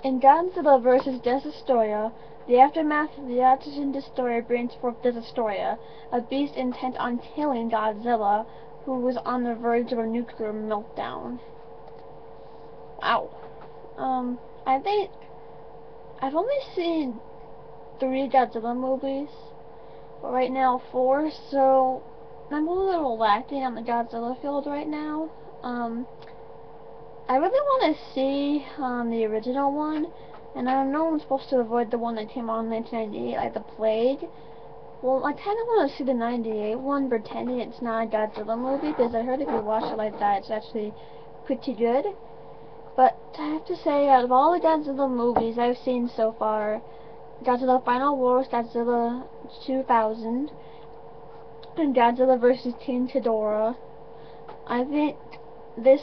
In Godzilla vs. Destroyah, the aftermath of the oxygen destroyer brings forth Destroyah, a beast intent on killing Godzilla, who was on the verge of a nuclear meltdown. Wow. I think I've only seen 3 Godzilla movies, but right now 4, so I'm a little lacking on the Godzilla field right now. I really want to see the original one, and I know I'm supposed to avoid the one that came out in 1998, like The Plague. Well, I kind of want to see the 98 one, pretending it's not a Godzilla movie, because I heard if you watch it like that, it's actually pretty good. But I have to say, out of all the Godzilla movies I've seen so far, Godzilla Final Wars, Godzilla 2000, and Godzilla vs. King Ghidorah, I think this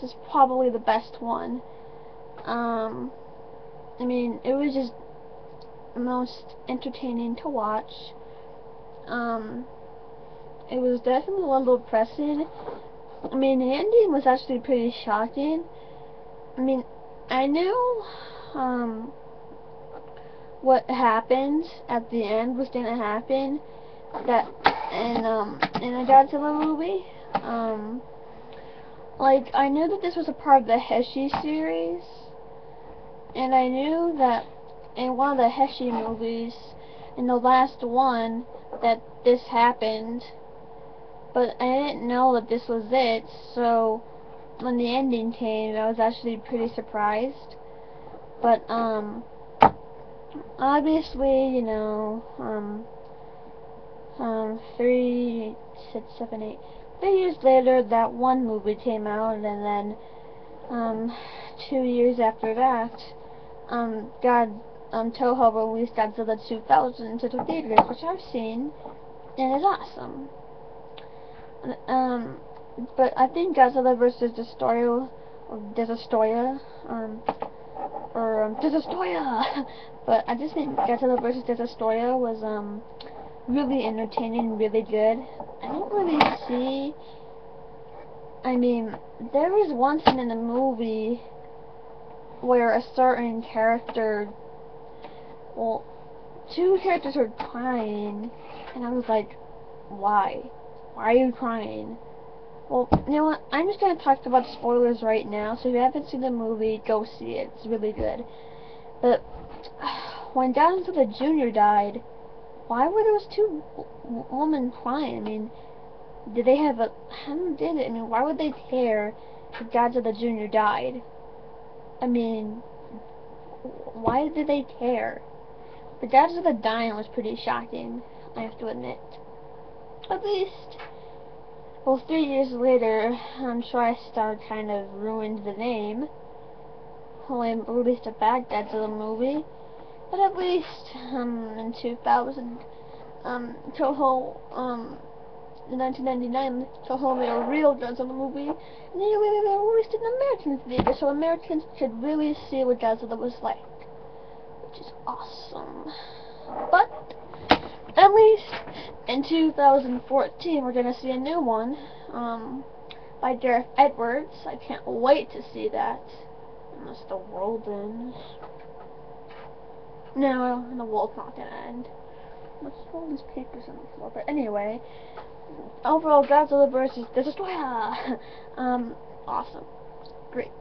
is probably the best one. I mean, it was just the most entertaining to watch. It was definitely a little depressing. I mean, the ending was actually pretty shocking. I mean, I knew, what happened at the end was gonna happen, that in a Godzilla movie. Like, I knew that this was a part of the Heshi series, and I knew that in one of the Heshi movies, in the last one, that this happened, but I didn't know that this was it, so when the ending came, I was actually pretty surprised. But, obviously, you know, 3, 6, 7, 8, 3 years later, that one movie came out, and then, 2 years after that, Toho released Godzilla 2000 to the theaters, which I've seen, and it's awesome. But I think Godzilla vs. Destroyah, Destroyah, but I just think Godzilla vs. Destroyah was, really entertaining, really good. I don't really see, I mean, there was one scene in the movie where a certain character, well, 2 characters were crying, and I was like, why? Why are you crying? Well, you know what, I'm just going to talk about spoilers right now, so if you haven't seen the movie, go see it, it's really good. But, when Godzilla Jr. died, why were those 2 women crying? I mean, did they have a, how did it, I mean, why would they care if Godzilla Jr. died? I mean, why did they care? The Godzilla dying was pretty shocking, I have to admit. At least, well, 3 years later, I'm sure I Star kind of ruined the name. Well, I released a bad Godzilla movie, but at least, in 2000, Toho, in 1999, Toho made a real Godzilla movie, and they released it in American theaters, so Americans could really see what Godzilla was like, which is awesome. But at least in 2014, we're gonna see a new one, by Gareth Edwards. I can't wait to see that, unless the world ends. No, the world's not gonna end. What's all these papers on the floor? But anyway, overall, Godzilla vs. Destroyah. Awesome. Great.